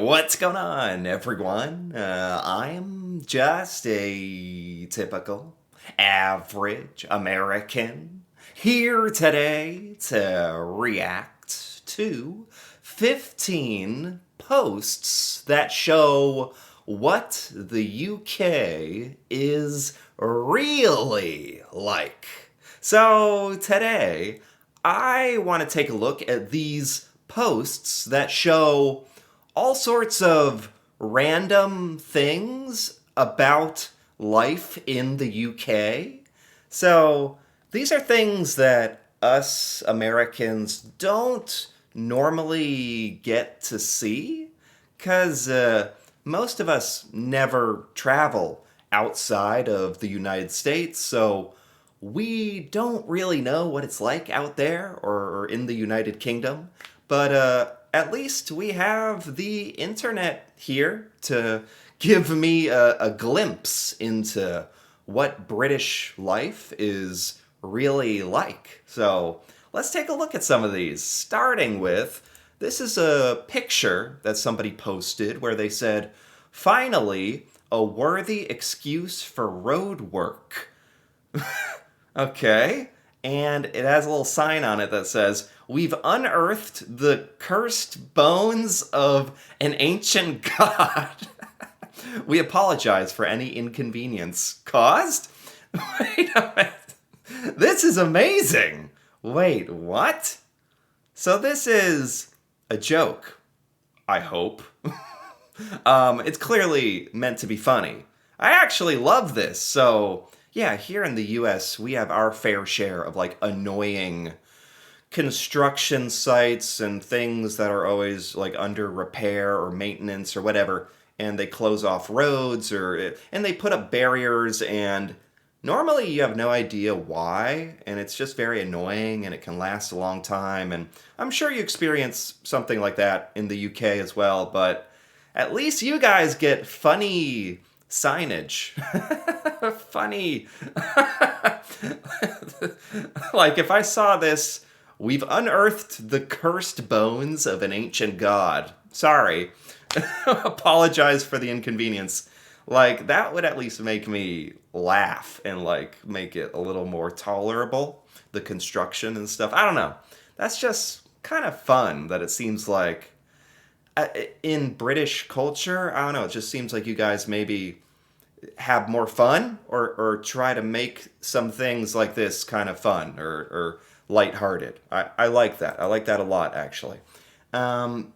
What's going on, everyone? I'm just a typical, average American here today to react to 15 posts that show what the UK is really like. So today, I want to take a look at these posts that show all sorts of random things about life in the UK. So these are things that us Americans don't normally get to see because most of us never travel outside of the United States. So we don't really know what it's like out there or in the United Kingdom, but at least we have the internet here to give me a glimpse into what British life is really like. So let's take a look at some of these, starting with this is a picture that somebody posted where they said, "Finally, a worthy excuse for road work." Okay. And it has a little sign on it that says, "We've unearthed the cursed bones of an ancient god. We apologize for any inconvenience caused." Wait a minute. This is amazing. Wait, what? So this is a joke, I hope. It's clearly meant to be funny. I actually love this. So, yeah, here in the US, we have our fair share of like annoying construction sites and things that are always like under repair or maintenance or whatever, and they close off roads and they put up barriers, and normally you have no idea why, and it's just very annoying and it can last a long time. And I'm sure you experience something like that in the UK as well, but at least you guys get funny signage. Funny. Like if I saw this, "We've unearthed the cursed bones of an ancient god." Sorry. Apologize for the inconvenience. Like that would at least make me laugh and like make it a little more tolerable, the construction and stuff. I don't know. That's just kind of fun that it seems like in British culture, I don't know, it just seems like you guys maybe have more fun or try to make some things like this kind of fun or lighthearted. I like that. I like that a lot, actually.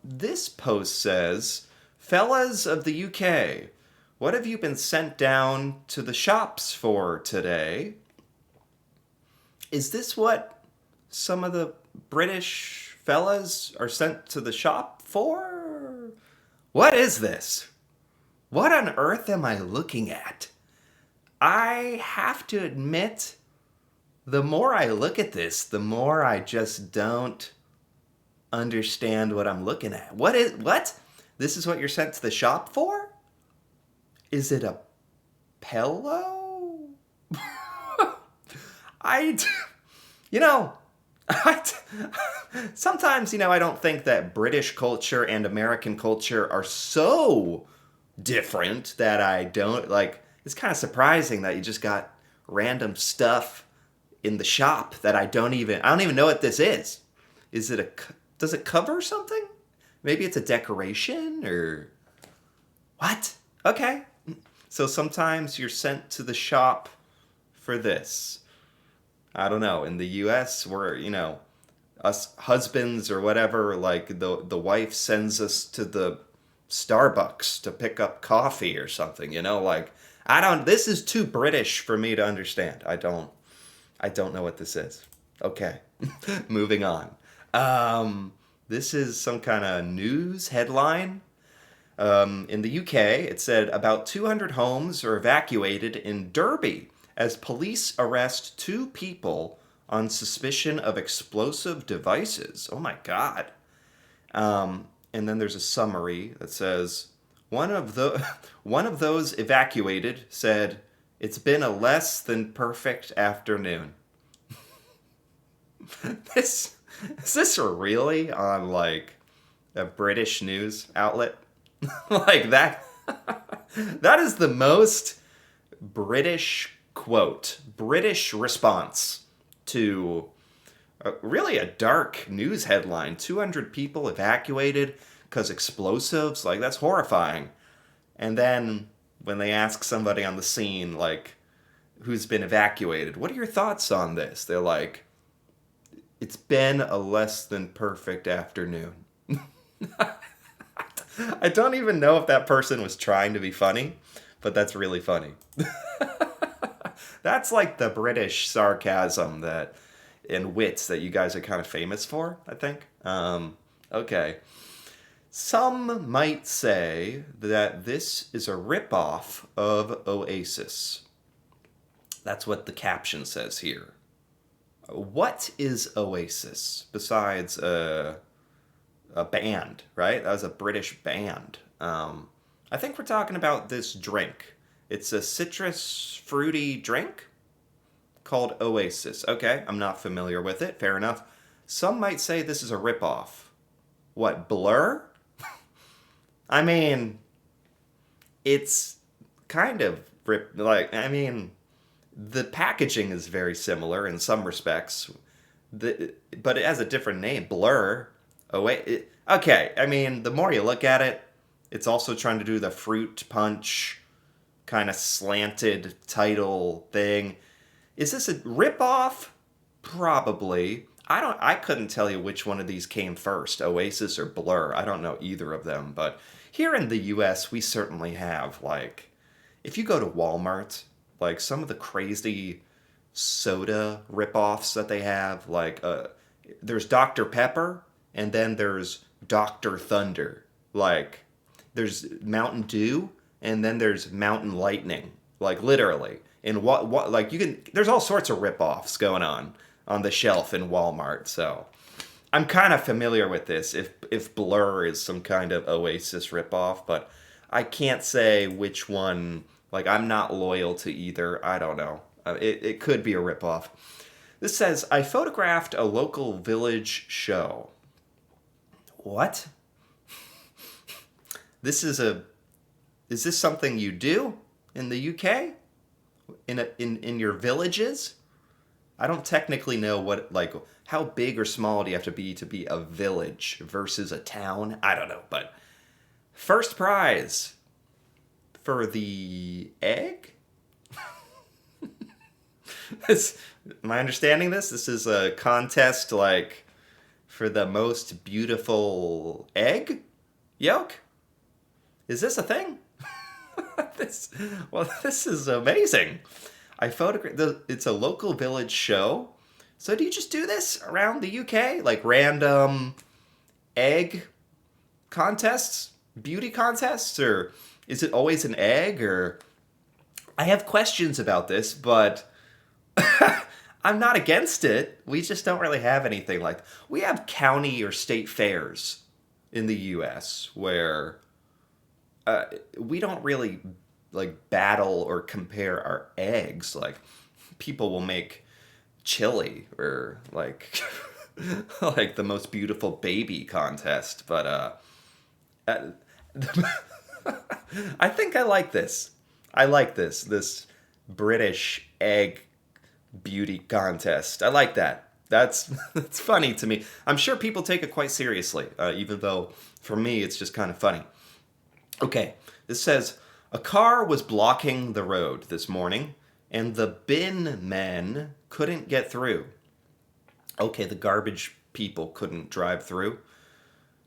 This post says, "Fellas of the UK, what have you been sent down to the shops for today?" Is this what some of the British fellas are sent to the shop for? What is this? What on earth am I looking at? I have to admit, the more I look at this, the more I just don't understand what I'm looking at. What? This is what you're sent to the shop for? Is it a pillow? I, you know, I, sometimes, I don't think that British culture and American culture are so different that I don't, like, it's kind of surprising that you just got random stuff in the shop that I don't even know what this is. Is it does it cover something? Maybe it's a decoration or what? Okay. So sometimes you're sent to the shop for this. I don't know. In the US, where, us husbands or whatever, like the wife sends us to the Starbucks to pick up coffee or something, like this is too British for me to understand. I don't know what this is. Okay. Moving on. This is some kind of news headline. In the UK, it said about 200 homes are evacuated in Derby as police arrest 2 people on suspicion of explosive devices. Oh my God. And then there's a summary that says, one of those evacuated said, "It's been a less than perfect afternoon." Is this really on like a British news outlet? Like that. That is the most British quote, British response to really a dark news headline. 200 people evacuated because explosives. Like, that's horrifying. And then when they ask somebody on the scene, like, who's been evacuated, what are your thoughts on this? They're like, it's been a less than perfect afternoon. I don't even know if that person was trying to be funny, but that's really funny. That's like the British sarcasm that and wits that you guys are kind of famous for, I think. Okay. Some might say that this is a ripoff of Oasis. That's what the caption says here. What is Oasis besides a band, right? That was a British band. I think we're talking about this drink. It's a citrus fruity drink called Oasis. Okay, I'm not familiar with it. Fair enough. Some might say this is a ripoff. What, Blur? I mean, it's kind of the packaging is very similar in some respects, but it has a different name, Blur. Oh wait, okay. I mean, the more you look at it, it's also trying to do the fruit punch kind of slanted title thing. Is this a ripoff? Probably. I couldn't tell you which one of these came first, Oasis or Blur. I don't know either of them, but here in the US, we certainly have, like, if you go to Walmart, like some of the crazy soda ripoffs that they have, like there's Dr. Pepper and then there's Dr. Thunder. Like there's Mountain Dew and then there's Mountain Lightning. Like literally. And what like you can there's all sorts of ripoffs going on the shelf in Walmart. So I'm kind of familiar with this if Blur is some kind of Oasis ripoff, but I can't say which one. Like, I'm not loyal to either. I don't know. It could be a ripoff. This says, I photographed a local village show. What? Is this something you do in the UK? In your villages? I don't technically know how big or small do you have to be a village versus a town? I don't know, but first prize for the egg? Am I understanding this? This is a contest like for the most beautiful egg yolk? Is this a thing? This is amazing. I photographed. It's a local village show. So do you just do this around the UK, like random egg contests, beauty contests, or is it always an egg? Or I have questions about this, but I'm not against it. We just don't really have anything like we have county or state fairs in the U.S. where we don't really like battle or compare our eggs. Like people will make chili or like like the most beautiful baby contest, but uh I think I like this. I like this British egg beauty contest. I like that. That's funny to me. I'm sure people take it quite seriously, even though for me it's just kind of funny. Okay, this says a car was blocking the road this morning, and the bin men couldn't get through. Okay, the garbage people couldn't drive through.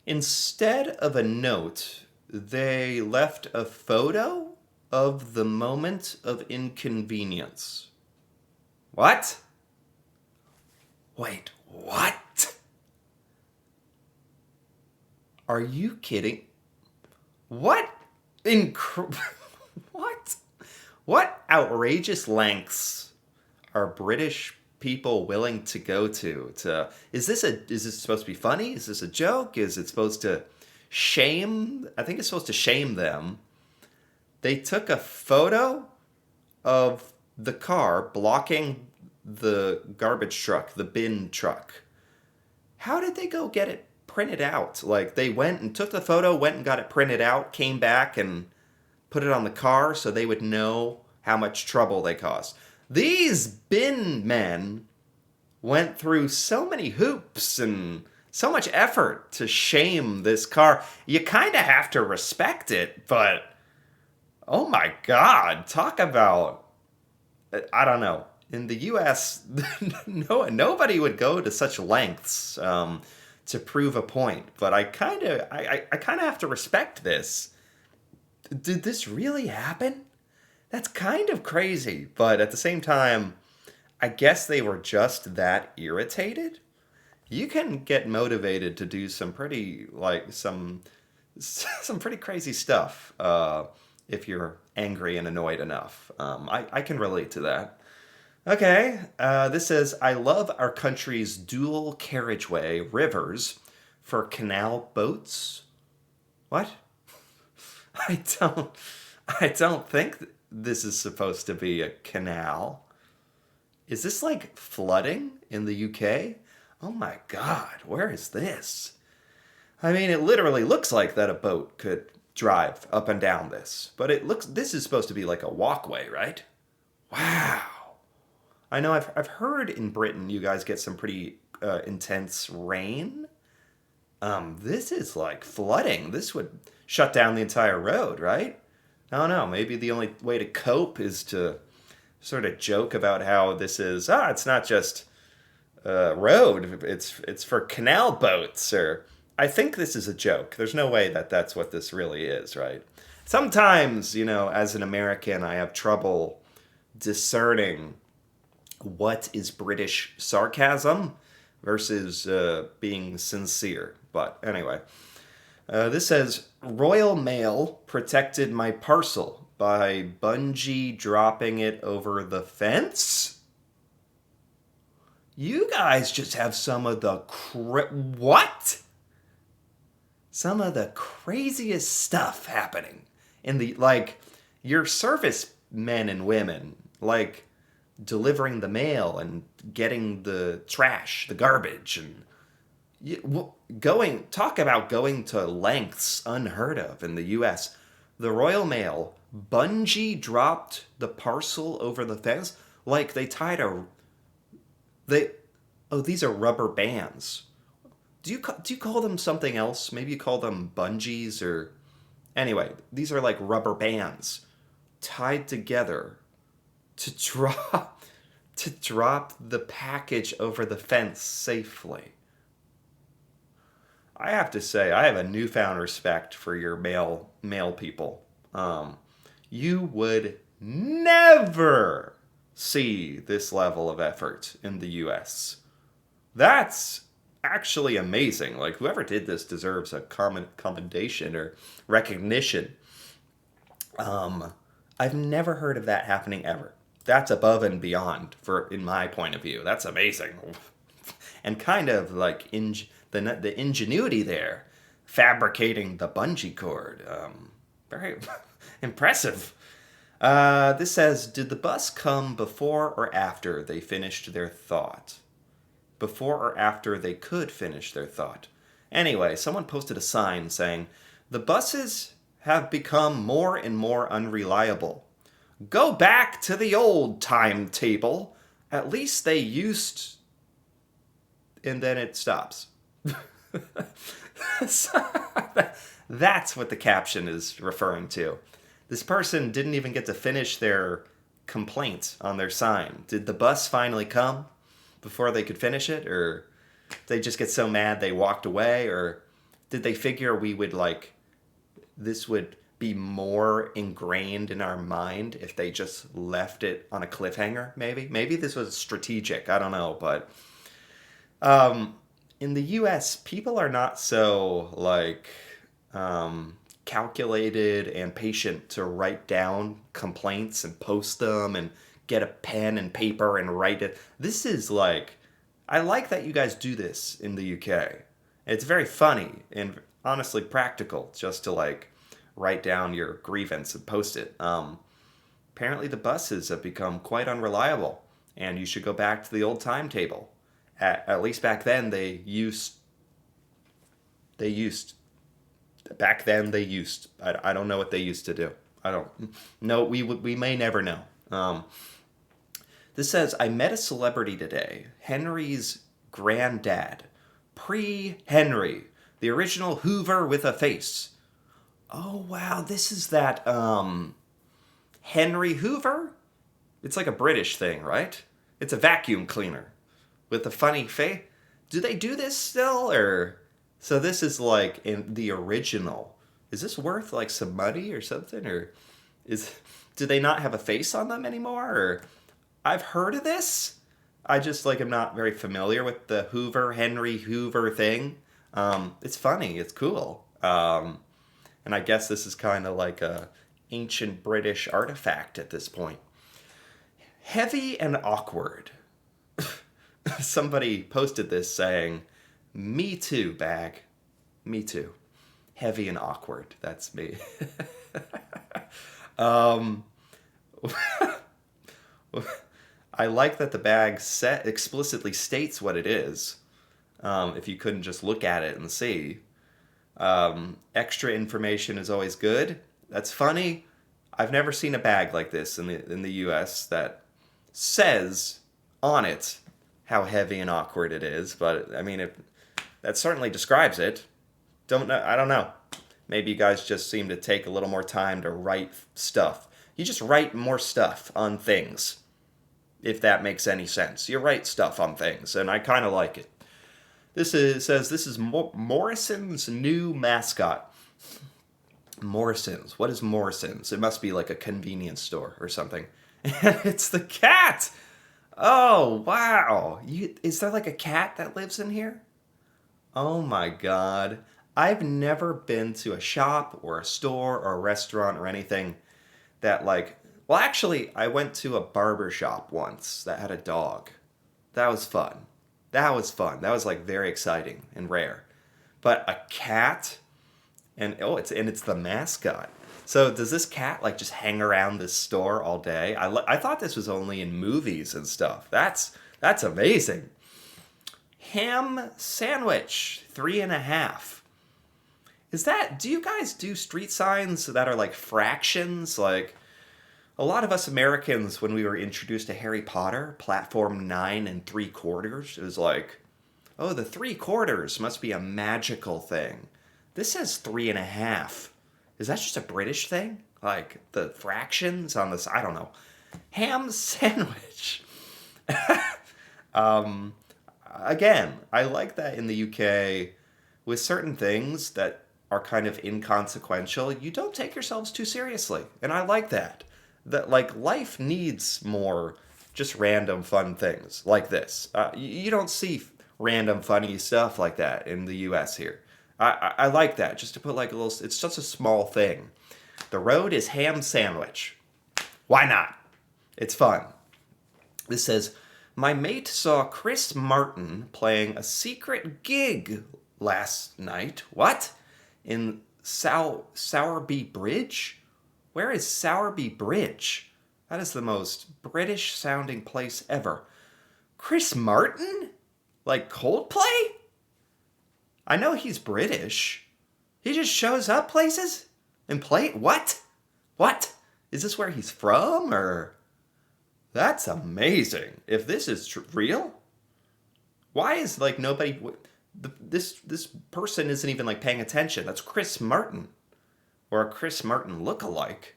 Instead of a note, they left a photo of the moment of inconvenience. What? Wait, what? Are you kidding? What? What? What outrageous lengths are British people willing to go to is this supposed to be funny? Is this a joke? Is it supposed to shame? I think it's supposed to shame them. They took a photo of the car blocking the garbage truck, the bin truck. How did they go get it printed out. Like, they went and took the photo, went and got it printed out, came back and put it on the car so they would know how much trouble they caused. These bin men went through so many hoops and so much effort to shame this car. You kind of have to respect it, but oh my God, talk about, I don't know. In the U.S., nobody would go to such lengths to prove a point. But I kind of have to respect this. Did this really happen? That's kind of crazy. But at the same time, I guess they were just that irritated. You can get motivated to do some pretty some pretty crazy stuff if you're angry and annoyed enough. I can relate to that. Okay, this says, I love our country's dual carriageway rivers for canal boats. What? I don't, I don't think this is supposed to be a canal. Is this like flooding in the UK? Oh my God, where is this? I mean, it literally looks like that a boat could drive up and down this, but this is supposed to be like a walkway, right? Wow. I know I've heard in Britain you guys get some pretty intense rain. This is like flooding. This would shut down the entire road, right? I don't know. Maybe the only way to cope is to sort of joke about how this is, it's not just a road. It's for canal boats. Or I think this is a joke. There's no way that that's what this really is, right? Sometimes, as an American, I have trouble discerning what is British sarcasm versus being sincere. But anyway, this says, Royal Mail protected my parcel by bungee dropping it over the fence? You guys just have some of the what? Some of the craziest stuff happening in the, your service men and women, delivering the mail and getting the trash, the garbage, and talk about going to lengths unheard of in the U.S. The Royal Mail bungee dropped the parcel over the fence. They tied these are rubber bands. Do you call them something else? Maybe you call them bungees or... Anyway, these are like rubber bands tied together to drop the package over the fence safely. I have to say, I have a newfound respect for your mail people. You would never see this level of effort in the U.S. That's actually amazing. Whoever did this deserves a commendation or recognition. I've never heard of that happening ever. That's above and beyond, in my point of view. That's amazing. And kind of the ingenuity there, fabricating the bungee cord. Very impressive. This says, did the bus come before or after they finished their thought? Before or after they could finish their thought? Anyway, someone posted a sign saying, the buses have become more and more unreliable. Go back to the old timetable. At least they used... And then it stops. That's what the caption is referring to. This person didn't even get to finish their complaint on their sign. Did the bus finally come before they could finish it? Or did they just get so mad they walked away? Or did they figure this would be more ingrained in our mind if they just left it on a cliffhanger, maybe? Maybe this was strategic. I don't know, but... in the U.S., people are not so, calculated and patient to write down complaints and post them and get a pen and paper and write it. This is I like that you guys do this in the UK. It's very funny and honestly practical just to, write down your grievance and post it. Apparently the buses have become quite unreliable, and you should go back to the old timetable. At least back then, they used They used back then. They used. I don't know what they used to do. I don't. No, we may never know. This says, I met a celebrity today, Henry's granddad, pre-Henry, the original Hoover with a face. Oh wow, this is that Henry Hoover? It's like a British thing, right? It's a vacuum cleaner with a funny face. Do they do this still, or so this is like in the original? Is this worth like some money or something, or is do they not have a face on them anymore? Or I've heard of this. I just like am not very familiar with the Henry Hoover thing. It's funny. It's cool. And I guess this is kind of like a ancient British artifact at this point. Heavy and awkward. Somebody posted this saying, "Me too, bag. Me too. Heavy and awkward." That's me. um, I like that the bag explicitly states what it is. If you couldn't just look at it and see. Extra information is always good. That's funny. I've never seen a bag like this in the U.S. that says on it how heavy and awkward it is. But I mean, that certainly describes it. Don't know. I don't know. Maybe you guys just seem to take a little more time to write stuff. You just write more stuff on things, if that makes any sense. You write stuff on things, and I kind of like it. Says this is Morrison's new mascot. Morrison's. What is Morrison's? It must be like a convenience store or something. And it's the cat. Oh wow! Is there like a cat that lives in here? Oh my god! I've never been to a shop or a store or a restaurant or anything that like. Well, actually, I went to a barber shop once that had a dog. That was fun. That was like very exciting and rare. But a cat, and it's the mascot. So does this cat like just hang around this store all day? I thought this was only in movies and stuff. That's amazing. Ham sandwich, 3.5. Do you guys do street signs that are like fractions? Like a lot of us Americans, when we were introduced to Harry Potter, platform 9 3/4, it was like, oh, the 3/4 must be a magical thing. This says 3.5. Is that just a British thing? Like the fractions on this? I don't know. Ham sandwich. Again, I like that in the UK, with certain things that are kind of inconsequential, you don't take yourselves too seriously. And I like that. That like life needs more just random fun things like this. You don't see random funny stuff like that in the US here. I like that, just to put like a little, it's such a small thing. The road is ham sandwich. Why not? It's fun. This says, my mate saw Chris Martin playing a secret gig last night. What? In Sowerby Bridge? Where is Sowerby Bridge? That is the most British sounding place ever. Chris Martin? Like Coldplay? I know he's British. He just shows up places and play. What? What? Is this where he's from, or? That's amazing. If this is real, why is like nobody? This person isn't even like paying attention. That's Chris Martin, or a Chris Martin lookalike.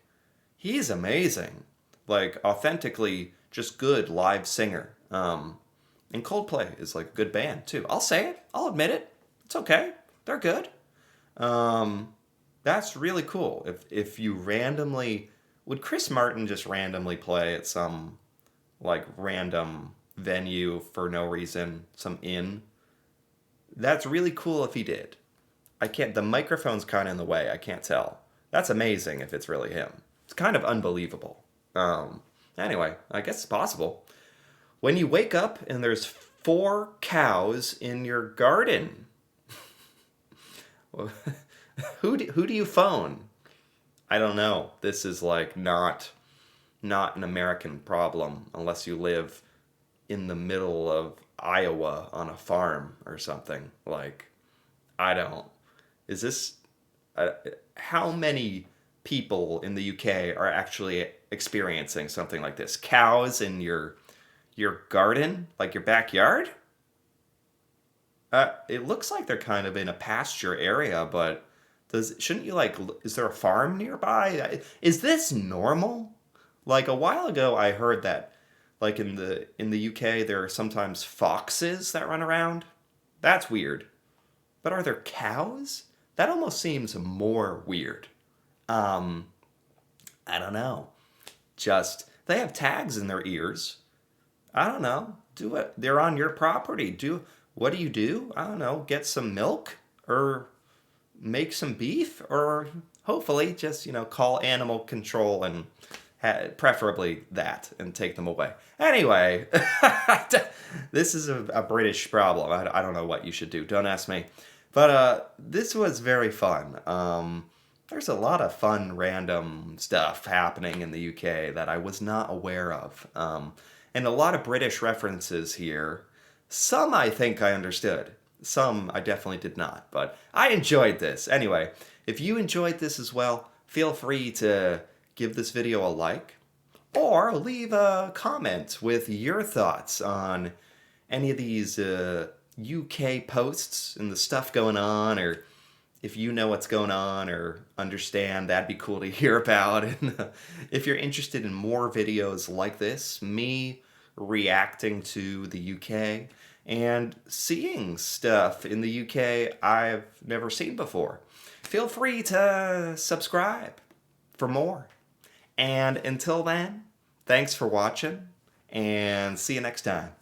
He's amazing. Like authentically, just good live singer. And Coldplay is like a good band too. I'll say it. I'll admit it. It's okay. They're good. That's really cool. If you randomly, would Chris Martin just randomly play at some like random venue for no reason, some inn? That's really cool if he did. The microphone's kind of in the way. I can't tell. That's amazing if it's really him. It's kind of unbelievable. Anyway, I guess it's possible. When you wake up and there's 4 cows in your garden, who do you phone? I don't know. This is like not an American problem unless you live in the middle of Iowa on a farm or something. Like, I don't. Is this uh, how many people in the UK are actually experiencing something like this? Cows in your garden, like your backyard? It looks like they're kind of in a pasture area, but does shouldn't you like is there a farm nearby? Is this normal? Like a while ago I heard that like in the UK there are sometimes foxes that run around. That's weird. But are there cows? That almost seems more weird. Um, I don't know. Just they have tags in their ears. I don't know. Do it. They're on your property. Do what do you do? I don't know. Get some milk or make some beef or hopefully just, call animal control and preferably that and take them away. Anyway, this is a British problem. I don't know what you should do. Don't ask me. But this was very fun. There's a lot of fun, random stuff happening in the UK that I was not aware of. And a lot of British references here. Some I think I understood. Some I definitely did not. But I enjoyed this. Anyway, if you enjoyed this as well, feel free to give this video a like or leave a comment with your thoughts on any of these UK posts and the stuff going on, or if you know what's going on or understand, that'd be cool to hear about. And if you're interested in more videos like this, me reacting to the UK and seeing stuff in the UK I've never seen before, feel free to subscribe for more. And until then, thanks for watching and see you next time.